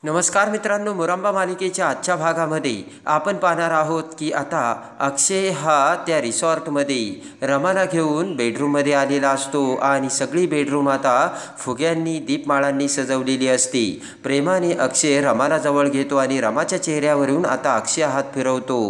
नमस्कार मित्रांनो, मुरांबा मालिकेच्या आजच्या भागामध्ये आपण पाहणार आहोत की आता अक्षय हा त्या रिसॉर्टमध्ये रमाला घेऊन बेडरूममध्ये आलेला असतो आणि सगळी बेडरूम आता फुग्यांनी दीपमाळांनी सजवलेली असते। प्रेमाने अक्षय रमाला जवळ घेतो आणि रमाच्या चेहऱ्यावरून आता अक्षय हात फिरवतो।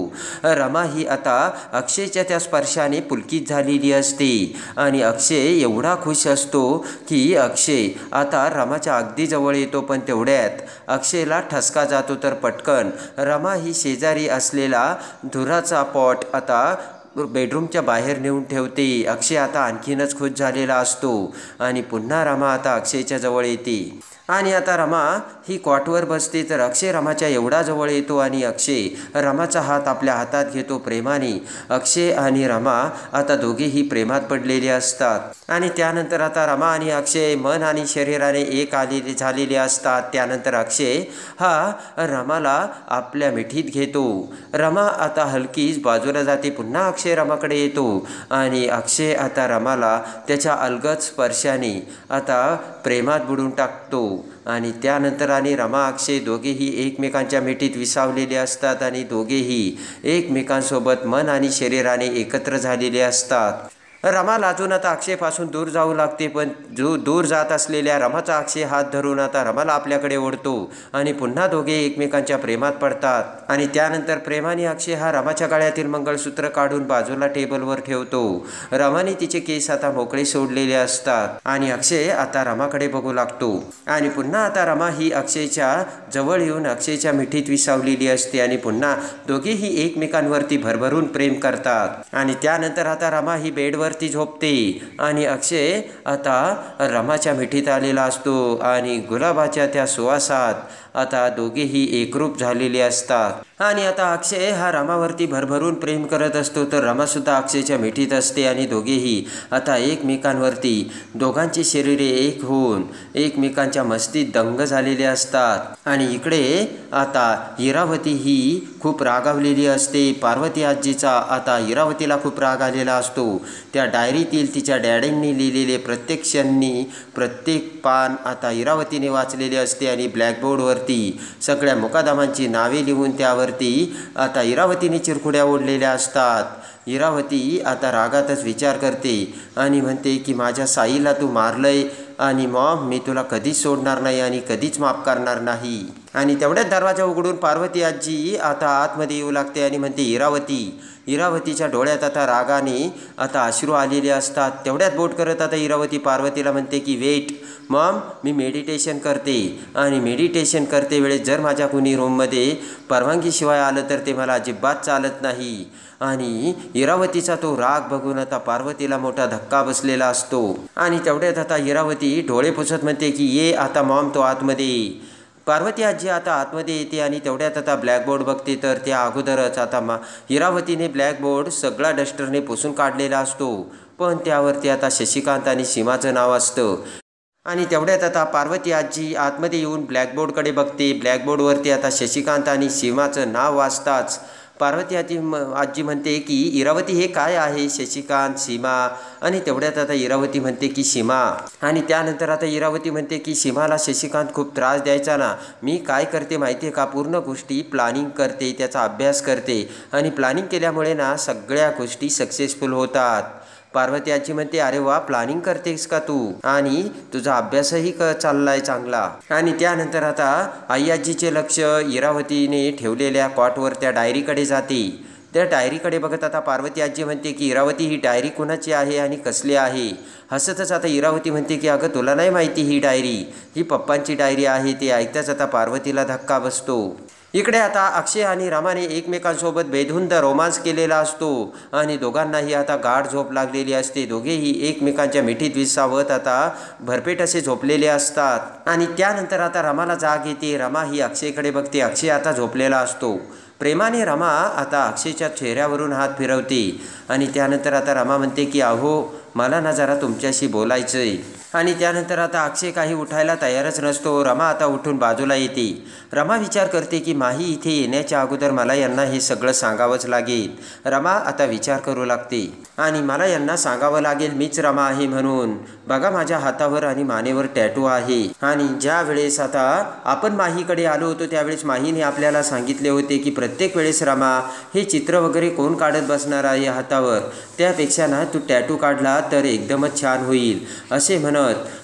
रमा ही आता अक्षयच्या त्या स्पर्शाने पुलकित झालेली असते आणि अक्षय एवढा खुश असतो की अक्षय आता रमाच्या अगदी जवळ येतो, पण तेवढ्यात अक्षयला ठसका जातो तर पटकन रमा ही शेजारी असलेला धुराचा पॉट आता बेडरूमच्या बाहेर नेऊन ठेवते। अक्षय आता आणखीनच खुश झालेला असतो आणि पुन्हा रमा आता अक्षयच्या जवळ येते आणि आता रमा ही कॉटवर बसते तर अक्षय रमाच्या एवढा जवळ येतो आणि अक्षय रमाचा हात आपल्या हातात घेतो प्रेमाने। अक्षय आणि रमा आता दोघेही प्रेमात पडलेले असतात आणि त्यानंतर आता रमा आणि अक्षय मन आणि शरीराने एक झालेले असतात। त्यानंतर अक्षय हा रमाला आपल्या मिठीत घेतो। रमा आता हलकीच बाजूला जाते, पुन्हा अक्षय रमाकडे येतो आणि अक्षय आता रमाला त्याच्या अलगद स्पर्शाने आता प्रेमात बुडून टाकतो आणि त्यानंतर आणि रमा अक्षय दोघेही एकमेकांच्या मिठीत विसावलेले असतात आणि दोघेही एकमेकांसोबत मन आणि शरीराने एकत्र झालेले असतात। रमा लाजून आता अक्षयपासून दूर जाऊ लागते, पण दूर जात असलेल्या रमाचा अक्षय हात धरून आता रमाला आपल्याकडे ओढतो आणि पुन्हा दोघे एकमेकांच्या प्रेमात पडतात आणि त्यानंतर प्रेमाने अक्षय हा रमाच्या गळ्यातील मंगळसूत्र काढून बाजूला टेबलवर ठेवतो। रमाने तिचे केस आता मोकळे सोडलेले असतात आणि अक्षय आता रमाकडे बघू लागतो आणि पुन्हा आता रमा ही अक्षयच्या जवळ येऊन अक्षयच्या मिठीत विसावलेली असते आणि पुन्हा दोघेही एकमेकांवरती भरभरून प्रेम करतात आणि त्यानंतर आता रमा ही बेडवर ती झोपते आणि अक्षय आता रमाच्या मिठीत आलेला असतो आणि गुलाबाच्या त्या सुवासात आता दोघेही एकरूप झालेले असतात आणि आता अक्षय हा रमावरती भरभरून प्रेम करत असतो तर रमासुद्धा अक्षयच्या मिठीत असते आणि दोघेही आता एकमेकांवरती दोघांची शरीरे एक होऊन एकमेकांच्या मस्तीत दंग झालेले असतात आणि इकडे आता इरावती ही खूप रागावलेली असते। पार्वती आजीचा आता इरावतीला खूप राग आलेला असतो। त्या डायरीतील तिच्या डॅडींनी लिहिलेले प्रत्येक क्षणी प्रत्येक पान आता इरावतीने वाचलेले असते आणि ब्लॅकबोर्डवरती सगळ्या मुकादमांची नावे लिहून त्यावरती आता इरावतीने चिरकुड्या ओढलेल्या असतात। इरावती आता रागातच विचार करते आणि म्हणते की माझ्या साईला तू मारलंय आणि मॉम मी तुला कधीच सोडणार नाही आणि कधीच माफ करणार नाही। आणि तेवढ्यात दरवाजा उघडून पार्वती आजी आता आतमध्ये येऊ लागते आणि म्हणते इरावतीच्या डोळ्यात आता रागाने आता अश्रू आलेले असतात। तेवढ्यात बोट करत आता इरावती पार्वतीला म्हणते की वेट मॉम, मी मेडिटेशन करते आणि मेडिटेशन करते वेळेस जर माझ्या कुणी रूममध्ये परवानगीशिवाय आलं तर ते मला अजिबात चालत नाही। आणि इरावतीचा तो राग बघून आता पार्वतीला मोठा धक्का बसलेला असतो आणि तेवढ्यात आता इरावती डोळे पुसत म्हणते की ये आता मॉम तो आतमध्ये। पार्वती आजी आता आतमध्ये येते आणि तेवढ्यात आता ब्लॅकबोर्ड बघते तर त्या अगोदरच आता इरावतीने ब्लॅकबोर्ड सगळा डस्टरने पुसून काढलेला असतो, पण त्यावरती आता शशिकांत आणि सीमाचं नाव असतं आणि तेवढ्यात आता पार्वती आजी आतमध्ये येऊन ब्लॅकबोर्डकडे बघते। ब्लॅकबोर्डवरती आता शशिकांत आणि सीमाचं नाव वाचताच पार्वती आजी म्हणते की इरावती हे काय आहे? शशिकांत, सीमा आणि तेवढ्यात आता इरावती म्हणते की सीमा आणि त्यानंतर आता इरावती म्हणते की सीमाला शशिकांत खूप त्रास द्यायचा ना, मी काय करते माहिती आहे का, पूर्ण गोष्टी प्लॅनिंग करते, त्याचा अभ्यास करते आणि प्लॅनिंग केल्यामुळे ना सगळ्या गोष्टी सक्सेसफुल होतात। पार्वती आजी म्हणते अरे वा, प्लॅनिंग करतेस का तू आणि तुझा अभ्यासही चाललाय चांगला। आणि त्यानंतर आता आई आजीचे लक्ष इरावतीने ठेवलेल्या कॉटवर त्या डायरीकडे जाते। त्या डायरीकडे बघत आता पार्वती आजी म्हणते की इरावती ही डायरी कुणाची आहे आणि कसली आहे? हसतच आता इरावती म्हणते की अगं तुला नाही माहिती ही डायरी ही पप्पांची डायरी आहे। ते ऐकताच आता पार्वतीला धक्का बसतो। इकडे आता अक्षय आणि रमाने एकमेकांसोबत बेधुंद रोमांस केलेला असतो आणि दोघांनाही आता गाढ झोप लागलेली असते। दोघेही एकमेकांच्या मिठीत विसावत आता भरपेट असे झोपलेले असतात आणि त्यानंतर आता रमाला जाग येते। रमा ही अक्षयकडे बघते, अक्षय आता झोपलेला असतो। प्रेमाने रमा आता अक्षयच्या चेहऱ्यावरून हात फिरवते आणि त्यानंतर आता रमा म्हणते की अहो मला ना जरा तुमच्याशी बोलायचं आहे. आणि त्यानंतर आता अक्षय काही उठायला तयारच नसतो. रमा आता उठून बाजूला येते. रमा विचार करते की माही इथे येण्याच्या अगोदर मला यांना हे सगळं सांगावंच लागेल. रमा आता विचार करू लागते आणि मला यांना सांगावं लागेल मीच रमा आहे म्हणून. बघा माझ्या हातावर आणि मानेवर टॅटू आहे. आणि ज्या वेळेस आता आपण माहीकडे आलो होतो त्यावेळेस माहीने आपल्याला सांगितले होते की प्रत्येक वेळेस रमा हे चित्र वगैरे कोण काढत बसणार आहे हातावर, त्यापेक्षा ना तू टॅटू काढला तर एकदमच छान होईल असे म्हणत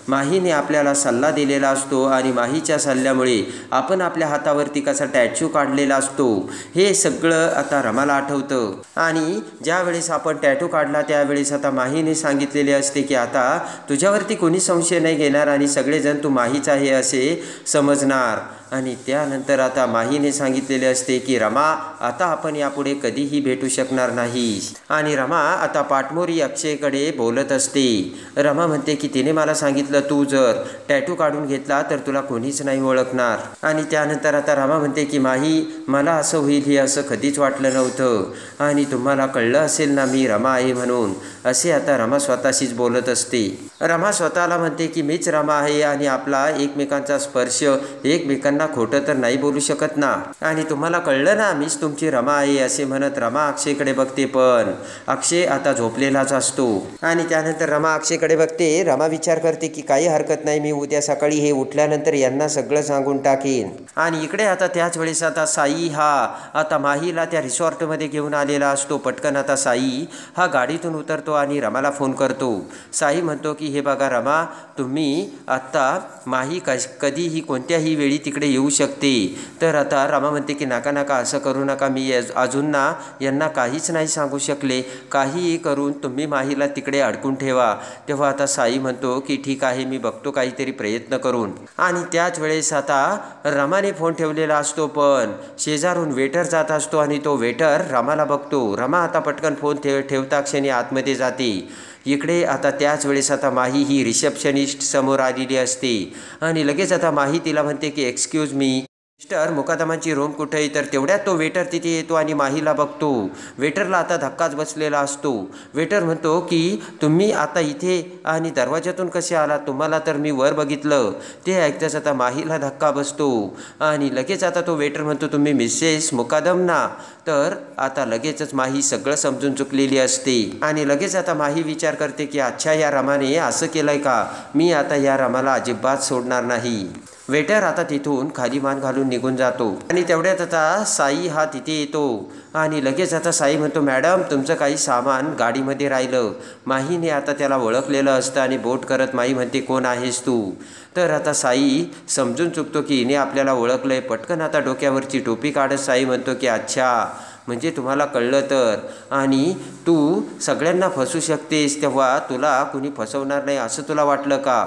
माहीने आपल्याला सल्ला दिलेला असतो. आणि माहीच्या सल्ल्यामुळे आपण आपल्या हातावरती कसा टॅटू काढलेला असतो हे सगळं आता रमाला आठवतं. आणि ज्या वेळेस आपण टॅटू काढला त्यावेळेस आता माहीने सांगितलेले असते की आता तुझ्यावरती कोणी संशय नाही घेणार आणि सगळेजण तू माहीच आहे असे समजणार. आणि त्यानंतर आता माहीने सांगितलेले असते की रमा आता आपण यापुढे कधीही भेटू शकणार नाही. आणि रमा आता पाठमोरी अक्षयकडे बोलत असते. रमा म्हणते की तिने मला सांगितलं तू जर टॅटू काढून घेतला तर तुला कोणीच नाही ओळखणार. आणि त्यानंतर आता रमा म्हणते की माही मला असं होईल हे असं कधीच वाटलं नव्हतं आणि तुम्हाला कळलं असेल ना मी रमा आहे म्हणून, असे आता रमा स्वतःशीच बोलत असते. रमा स्वतःला म्हणते की मीच रमा आहे आणि आपला एकमेकांचा स्पर्श एकमेकांना खोटं तर नाही बोलू शकत ना. आणि तुम्हाला कळलं ना मीच तुमची रमा आहे असे म्हणत रमा अक्षयकडे बघते. पण अक्षय आता झोपलेलाच असतो. आणि त्यानंतर रमा अक्षयकडे बघते. रमा विचार करते की काही हरकत नाही, मी उद्या सकाळी हे उठल्यानंतर यांना सगळं सांगून टाकेन. आणि इकडे आता त्याच वेळेस आता साई हा आता माहीला त्या रिसॉर्टमध्ये घेऊन आलेला असतो. पटकन आता साई हा गाडीतून उतरतो आणि रमाला फोन करतो. साई म्हणतो की हे बघा रमा, तुम्ही आत्ता माही कधीही कोणत्याही वेळी तिकडे येऊ शकते. तर आता रमा म्हणते की नका नका असं करू नका, मी अजून ना यांना काहीच नाही सांगू शकले, काहीही करून तुम्ही माहीला तिकडे अडकून ठेवा. तेव्हा आता साई म्हणतो की ठीक आहे मी बघतो काहीतरी प्रयत्न करून. आणि त्याच वेळेस आता रमाने फोन ठेवलेला असतो. पण शेजारून वेटर जात असतो आणि तो वेटर रमाला बघतो. रमा आता पटकन फोन ठेवता क्षणी आतमध्ये जाते. इकडे आता त्याच वेळेस आता माही ही रिसेप्शनिस्ट समोर आलेली असते. आणि लगेच आता माही तिला म्हणते की एक्सक्यूज मी मिस्टर, मुकादमाची रूम कुठे आहे? तर तेवढ्यात तो वेटर तिथे येतो आणि माहीला बघतो. वेटरला आता धक्काच बसलेला असतो. वेटर म्हणतो की तुम्ही आता इथे आणि दरवाजातून कसे आलात, तुम्हाला तर मी वर बघितलं. ते ऐकताच आता माहीला धक्का बसतो. आणि लगेच आता तो वेटर म्हणतो तुम्ही मिसेस मुकादम ना. तर आता लगेचच माही सगळं समजून चुकलेली असते. आणि लगेच आता माही विचार करते की अच्छा या रमाने असं केलंय का, मी आता या रमाला अजिबात सोडणार नाही. वेटर आता तिथून खाली मान घालून निघून जातो. आणि तेवढ्यात आता साई हा तिथे येतो. आणि लगेच आता साई म्हणतो मॅडम तुमचं काही सामान गाडीमध्ये राहिलं. माहीने आता त्याला ओळखलेलं असतं आणि बोट करत माही म्हणते कोण आहेस तू? तर आता साई समजून चुकतो की हिने आपल्याला ओळखलंय. पटकन आता डोक्यावरची टोपी काढत साई म्हणतो की अच्छा म्हणजे तुम्हाला कळलं तर, आणि तू सगळ्यांना फसू शकतेस तेव्हा तुला कुणी फसवणार नाही असं तुला वाटलं का,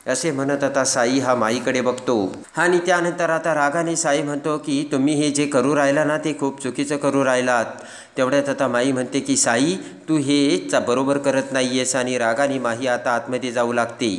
असे म्हणत आता साई हा माईकडे बघतो. आणि त्यानंतर आता रागाने साई म्हणतो की तुम्ही हे जे करू राहिला ना ते खूप चुकीचं करू राहिलात. तेवढ्यात आता माई म्हणते की साई तू हे बरोबर करत नाही आहेस. आणि रागाने माही आता आतमध्ये जाऊ लागते.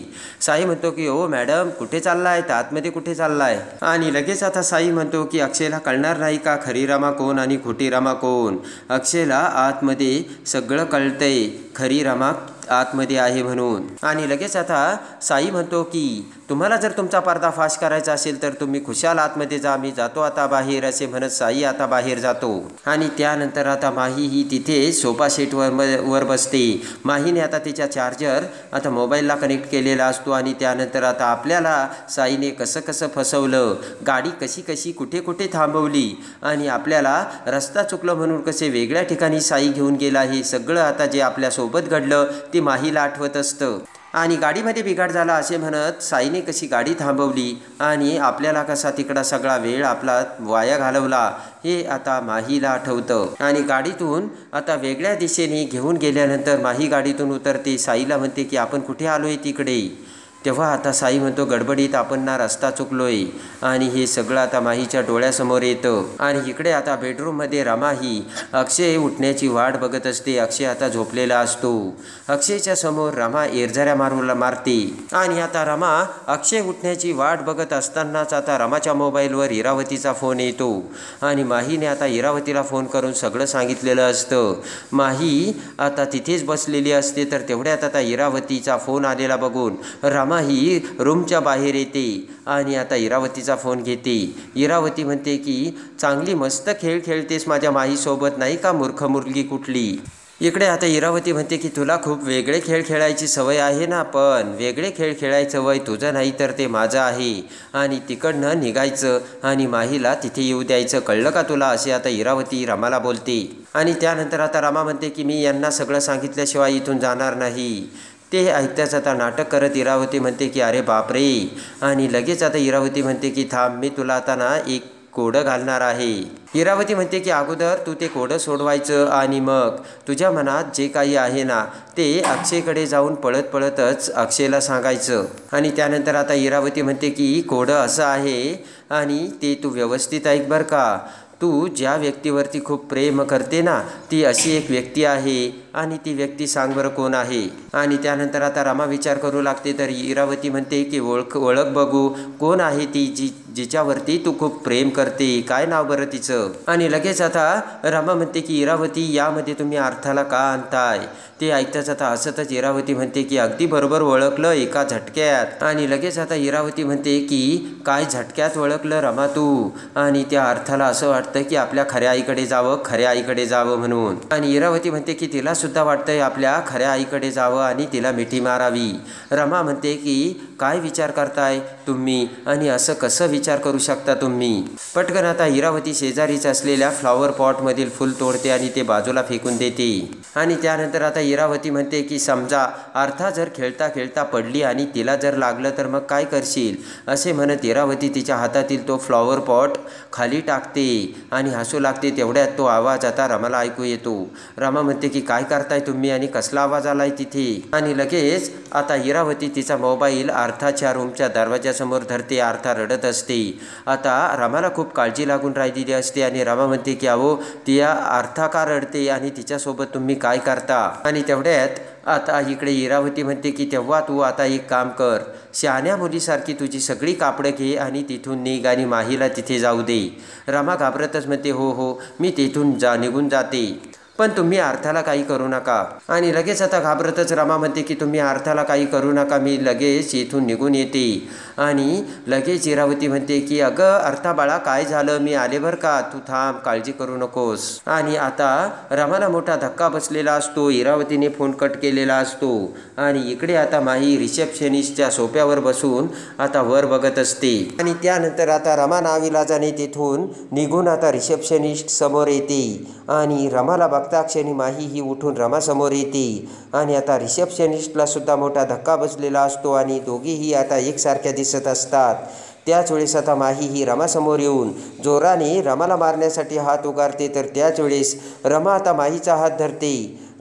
साई म्हणतो की ओ मॅडम कुठे चाललाय, तर आतमध्ये कुठे चाललाय? आणि लगेच आता साई म्हणतो की अक्षयला कळणार नाही का खरी रमा कोण आणि खोटी रमा कोण? अक्षयला आतमध्ये सगळं कळतंय, खरी रमा आतमध्ये आहे म्हणून. आणि लगेच आता साई म्हणतो की तुम्हाला जर तुमचा पर्दाफाश करायचा असेल तर तुम्ही खुशाल आतमध्ये जा, मी जातो आता बाहेर, असे म्हणत साई आता बाहेर जातो. आणि त्यानंतर आता माही ही तिथे सोफा सेटवर बसते. माहीने आता तिच्या चार्जर आता मोबाईलला कनेक्ट केलेला असतो. आणि त्यानंतर आता आपल्याला साईने कसं कसं फसवलं, गाडी कशी कशी कुठे कुठे थांबवली आणि आपल्याला रस्ता चुकलं म्हणून कसे वेगळ्या ठिकाणी साई घेऊन गेला, हे सगळं आता जे आपल्यासोबत घडलं ते माहीला आठवत असतं. आणि गाडीमध्ये बिघाड झाला असे म्हणत साईने कशी गाडी थांबवली आणि आपल्याला कसा तिकडा सगळा वेळ आपला वाया घालवला हे आता माहीला आठवतं. आणि गाडीतून आता वेगळ्या दिशेने घेऊन गेल्यानंतर माही गाडीतून उतरते. साईला म्हणते की आपण कुठे आलोय तिकडे? तेव्हा आता साई म्हणतो गडबडीत आपण ना रस्ता चुकलोय आणि हे सगळं आता माहीच्या डोळ्यासमोर येतं. आणि इकडे आता बेडरूममध्ये रमा ही अक्षय उठण्याची वाट बघत असते. अक्षय आता झोपलेला असतो. अक्षयच्या समोर रमा एरझऱ्या मारते आणि आता रमा अक्षय उठण्याची वाट बघत असतानाच आता रमाच्या मोबाईलवर इरावतीचा फोन येतो आणि माहीने आता इरावतीला फोन करून सगळं सांगितलेलं असतं. माही आता तिथेच बसलेली असते. तर तेवढ्यात आता इरावतीचा फोन आलेला बघून रमा ही रूमच्या बाहेर येते आणि आता इरावतीचा फोन घेते. इरावती म्हणते की चांगली मस्त खेळ खेळतेस माझ्या माहीसोबत, नाही का मूर्ख मुलगी कुठली. इकडे आता इरावती म्हणते की तुला खूप वेगळे खेळ खेळायची सवय आहे ना, पण वेगळे खेळ खेळायचं वय तुझं नाही तर ते माझं आहे आणि तिकडनं निघायचं आणि माहीला तिथे येऊ द्यायचं, कळलं का तुला, असे आता इरावती रमाला बोलते. आणि त्यानंतर आता रमा म्हणते की मी यांना सगळं सांगितल्याशिवाय इथून जाणार नाही. ते ऐकताच आता नाटक करत इरावती म्हणते की अरे बापरे. आणि लगेच आता इरावती म्हणते की थांब, मी तुला आता ना एक कोडं घालणार आहे. इरावती म्हणते की अगोदर तू ते कोडं सोडवायचं आणि मग तुझ्या मनात जे काही आहे ना ते अक्षयकडे जाऊन पळतच अक्षयला सांगायचं. आणि त्यानंतर आता इरावती म्हणते की कोडं असं आहे आणि ते तू व्यवस्थित ऐक बरं का. तू ज्या व्यक्तीवरती खूप प्रेम करते ना ती अशी एक व्यक्ती आहे आणि ती व्यक्ती सांग बरं कोण आहे. आणि त्यानंतर आता रमा विचार करू लागते. तर इरावती म्हणते की ओळख बघू, कोण आहे ती जिच्यावरती तू खूप प्रेम करते, काय नाव बरं तिचं. आणि लगेच आता रमा म्हणते की इरावती यामध्ये तुम्ही अर्थाला का आणताय. ते ऐकताच आता हसतच इरावती म्हणते की अगदी बरोबर ओळखलं एका झटक्यात. आणि लगेच आता इरावती म्हणते की काय झटक्यात ओळखलं रमा तू. आणि त्या अर्थाला असं वाटतं की आपल्या खऱ्या आईकडे जावं म्हणून. आणि इरावती म्हणते की तिला सुद्धा वाटतंय आपल्या खऱ्या आईकडे जावं आणि तिला मिठी मारावी. रमा म्हणते की काय विचार करताय तुम्ही आणि असं कसं विचार करू शकता तुम्ही. पटकन आता इरावती शेजारीच असलेल्या फ्लॉवर पॉटमधील फुल तोडते आणि ते बाजूला फेकून देते. आणि त्यानंतर आता इरावती म्हणते की समजा अर्था जर खेळता खेळता पडली आणि तिला जर लागलं तर मग काय करशील. असे म्हणत इरावती तिच्या हातातील तो फ्लॉवर पॉट खाली टाकते आणि हसू लागते. तेवढ्यात तो आवाज आता रमाला ऐकू येतो. रमा म्हणते की काय करताय तुम्ही आणि कसला आवाज आलाय तिथे. आणि लगेच आता इरावती तिचा मोबाईल अर्थाच्या रूमच्या दरवाजासमोर धरते. अर्था रडत असते. आता रमाला खूप काळजी लागून राहिलेली असते आणि रमा म्हणते की अहो ती अर्था का रडते आणि तिच्यासोबत तुम्ही काय करता. आणि तेवढ्यात आता इकडे इरावती म्हणते की तेव्हा तू आता एक काम कर, शहाण्या मुलीसारखी तुझी सगळी कापडं घे आणि तिथून निघ आणि माहीला तिथे जाऊ दे. रमा घाबरतच म्हणते हो मी तिथून निघून जाते, पण तुम्ही अर्थाला काही करू नका. आणि लगेच आता घाबरतच रमा म्हणते की तुम्ही अर्थाला काही करू नका, मी लगेच इथून निघून येते. आणि लगेच इरावती म्हणते की अगं अर्था बाळा काय झालं, मी आले बरं का, तू थांब, काळजी करू नकोस. आणि आता रमाला मोठा धक्का बसलेला असतो. इरावतीने फोन कट केलेला असतो आणि इकडे आता माही रिसेप्शनिस्टच्या सोफ्यावर बसून आता वर बघत असते. आणि त्यानंतर आता रमा नाविलाजाने तिथून निघून आता रिसेप्शनिस्ट समोर येते आणि रमाला बघता क्षणी माही ही उठून रमासमोर येते. आणि आता रिसेप्शनिस्टला सुद्धा मोठा धक्का बसलेला असतो आणि दोघीही आता एकसारख्या दिसत असतात. त्याच वेळेस आता माही ही रमासमोर येऊन जोराने रमाला मारण्यासाठी हात उगारते. तर त्याच वेळेस रमा आता माहीचा हात धरते.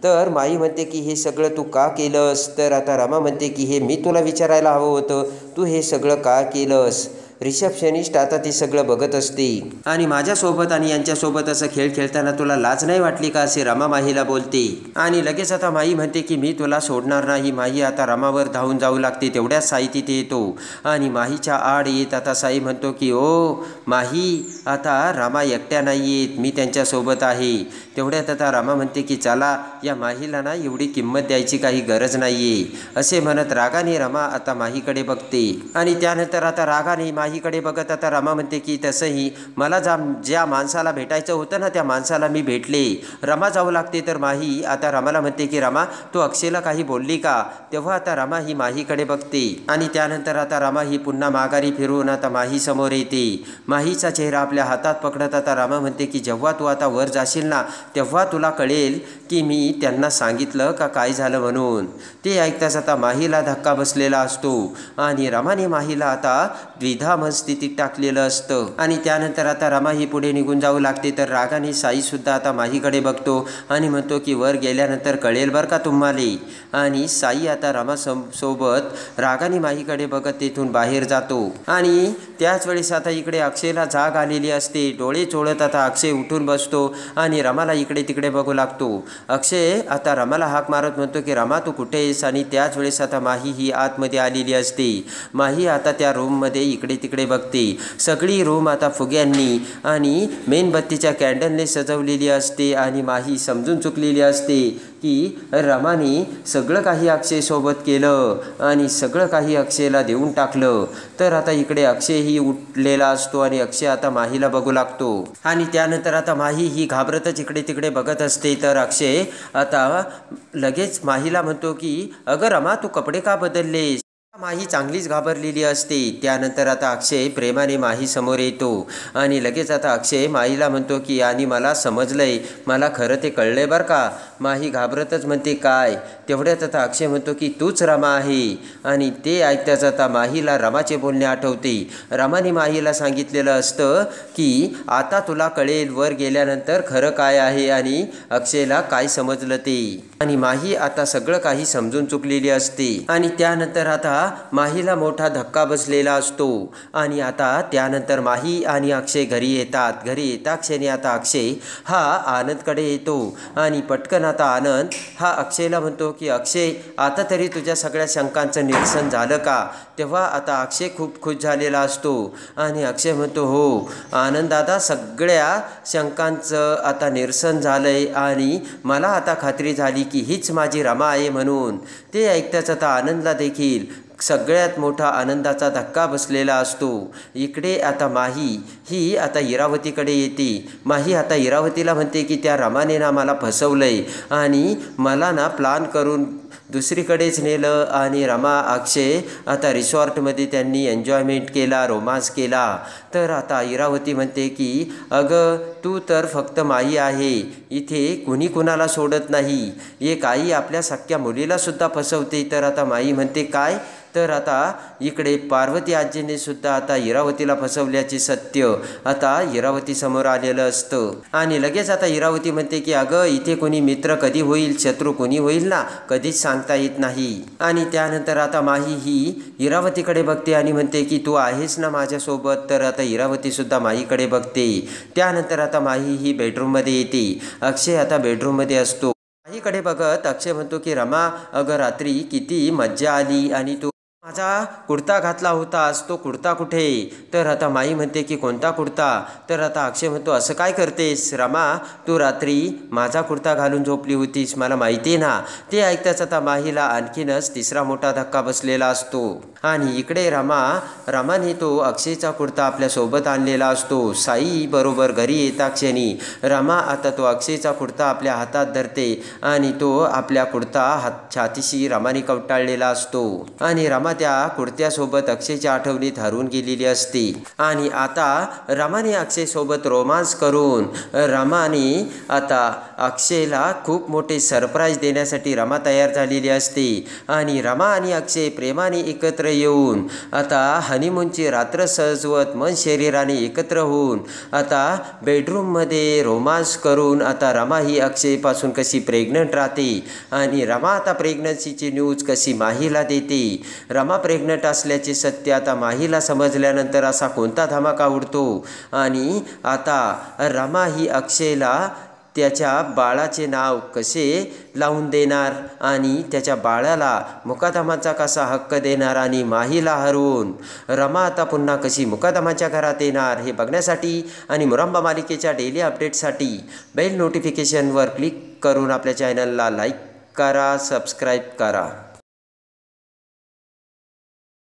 तर माई म्हणते की हे सगळं तू का केलंस. तर आता रमा म्हणते की हे मी तुला विचारायला हवं होतं, तू हे सगळं का केलंस. रिसेप्शनिस्ट आता ते सगळं बघत असते. आणि माझ्यासोबत आणि यांच्यासोबत असं खेळ खेळताना तुला लाज नाही वाटली का, असे रमा माहीला बोलते. आणि लगेच आता माई म्हणते की मी तुला सोडणार नाही. माही आता रमावर धावून जाऊ लागते. तेवढ्याच साई तिथे येतो आणि माहीच्या आड येत आता साई म्हणतो की ओ माही, आता रमा एकट्या नाही येत, मी त्यांच्यासोबत आहे. तेवढ्यात आता रमा म्हणते की चला, या माहीला ना एवढी किंमत द्यायची काही गरज नाहीये, असे म्हणत रागाने रमा आता माहीकडे बघते. आणि त्यानंतर आता रागाने माहीकडे बघत आता रमा म्हणते की तसंही मला ज्या माणसाला भेटायचं होतं ना त्या माणसाला मी भेटले. रमा जाऊ लागते. तर माही आता रमाला म्हणते की रमा तू अक्षयला काही बोलली का. तेव्हा आता रमा ही माहीकडे बघते. आणि त्यानंतर आता रमा ही पुन्हा माघारी फिरून आता माही समोर येते. माहीचा चेहरा आपल्या हातात पकडत आता रमा म्हणते की जेव्हा तू आता वर जाशील ना तेव्हा तुला कळेल की मी त्यांना सांगितलं का काय झालं म्हणून. ते ऐकताच आता माहीला धक्का बसलेला असतो आणि रमाने माहीला आता द्विधा मनस्थितीत टाकलेलं असतं. आणि त्यानंतर आता रमा ही पुढे निघून जाऊ लागते. तर रागाने साईसुद्धा आता माहीकडे बघतो आणि म्हणतो की वर गेल्यानंतर कळेल बरं का तुम्हाला. आणि साई आता रमा सोबत रागाने माहीकडे बघत तेथून बाहेर जातो. आणि त्याच वेळेस आता इकडे अक्षयला जाग आलेली असते. डोळे चोळत आता अक्षय उठून बसतो आणि रमाला इकडे तिकडे बघू लागतो. अक्षय आता रमाला हाक मारत म्हणतो की रमा तू कुठे आहेस. आणि त्याच वेळेस आता माही ही आतमध्ये आलेली असते. माही आता त्या रूममध्ये इकडे तिकडे बघते. सगळी रूम आता फुग्यांनी आणि मेणबत्तीच्या कॅन्डलने सजवलेली असते. आणि माही समजून चुकलेली असते की रमाने सगळं काही अक्षयसोबत केलं आणि सगळं काही अक्षयला देऊन टाकलं. तर आता इकडे अक्षयही उठलेला असतो आणि अक्षय आता माहीला बघू लागतो. आणि त्यानंतर आता माही ही घाबरतच इकडे तिकडे बघत असते. तर अक्षय आता लगेच माहीला म्हणतो की अगं रमा तू कपडे का बदललेस. माही चांगलीच घाबरलेली असते. त्यानंतर आता अक्षय प्रेमाने माही समोर येतो आणि लगेच आता अक्षय माहीला म्हणतो की आणि मला समजलंय, मला खरं ते कळलंय बरं का. माही घाबरतच म्हणते काय. तेवढ्यात आता अक्षय म्हणतो की तूच रमा आहे. आणि ते ऐकताच आता माहीला रमाचे बोलणे आठवते. रमाने माहीला सांगितलेलं असतं की आता तुला कळेल वर गेल्यानंतर खरं काय आहे आणि अक्षयला काय समजलं ते. आणि माही आता सगळं काही समजून चुकलेली असते. आणि त्यानंतर आता माहीला मोठा धक्का बसलेला असतो. आणि आता त्यानंतर माही आणि अक्षय घरी येतात. घरी येता क्षणी आता अक्षय हा आनंदकडे येतो. आणि पटकन आता आनंद हा अक्षयला म्हणतो की अक्षय आता तरी तुझ्या सगळ्या शंकांचं निरसन झालं का. तेव्हा आता अक्षय खूप खुश झालेला असतो. आणि अक्षय म्हणतो हो आनंद दादा सगळ्या शंकांचं आता निरसन झालंय आणि मला आता खात्री झाली की हीच माझी रमा आहे म्हणून. ते ऐकताच आता आनंदला देखील सगळ्यात मोठा आनंदाचा धक्का बसलेला असतो. इकडे आता माही ही आता इरावतीकडे येते. माही आता इरावतीला म्हणते की त्या रमाने ना मला फसवलंय आणि मला ना प्लान करून दुसरीकडेच नेलं. आणि रमा अक्षय आता रिसॉर्टमध्ये त्यांनी एन्जॉयमेंट केला, रोमांस केला. तर आता इरावती म्हणते की अगं तू तर फक्त माई आहे, इथे कुणी कुणाला सोडत नाही. एक आई आपल्या सख्या मुलीलासुद्धा फसवते. तर आता माई म्हणते काय. तर आता इकडे पार्वती आजीने सुद्धा आता इरावतीला फसवल्याचे सत्य आता इरावतीसमोर आलेलं असतं. आणि लगेच आता इरावती म्हणते की अगं इथे कोणी मित्र कधी होईल शत्रू कोणी होईल ना कधीच सांगता येत नाही. आणि त्यानंतर आता माही ही इरावतीकडे बघते आणि म्हणते की तू आहेस ना माझ्यासोबत. तर आता इरावतीसुद्धा माहीकडे बघते. त्यानंतर आता माही ही बेडरूममध्ये येते. अक्षय आता बेडरूममध्ये असतो. माहीकडे बघत अक्षय म्हणतो की रमा अगं रात्री किती मज्जा आली आणि तू माझा कुर्ता घातला होतास तो कुर्ता कुठे. तर आता माई म्हणते की कोणता कुर्ता. तर आता अक्षय म्हणतो असं काय करतेस रमा तू रात्री माझा कुर्ता घालून झोपली होतीस मला माहिती आहे ना. ते ऐकताच आता माहीला आणखीनच तिसरा मोठा धक्का बसलेला असतो. आणि इकडे रमाने तो अक्षयचा कुर्ता आपल्यासोबत आणलेला असतो. साई बरोबर घरी येता क्षणी रमा आता तो अक्षयचा कुर्ता आपल्या हातात धरते आणि तो आपल्या कुर्ता छातीशी रमाने कवटाळलेला असतो. आणि रमा त्या कुर्त्यासोबत अक्षयच्या आठवणीत हरवून गेलेली असते. आणि आता रमाने अक्षयसोबत रोमांस करून रमाने आता अक्षयला खूप मोठे सरप्राईज देण्यासाठी रमा तयार झालेली असते. आणि रमा आणि अक्षय प्रेमाने एकत्र येऊन आता हनीमूनची रात्र सजवत मन शरीराने एकत्र होऊन आता बेडरूममध्ये रोमांस करून आता रमा ही अक्षयपासून कशी प्रेग्नंट राहते आणि रमा आता प्रेग्नन्सीची न्यूज कशी माहीला देते. रमा प्रेग्नंट असल्याचे सत्य आता माहीला समजल्यानंतर असा कोणता धमाका उडतो. आणि आता रमा ही अक्षयला त्याच्या बाळाचे नाव कसे लावून देणार आणि त्याच्या बाळाला मुकादमाचा कसा हक्क देणार आणि माहीला हरवून रमा आता पुन्हा कशी मुकादमाच्या घरात येणार हे बघण्यासाठी आणि मुरंबा मालिकेच्या डेली अपडेटसाठी बेल नोटिफिकेशनवर क्लिक करून आपल्या चॅनलला लाईक करा, सबस्क्राईब करा.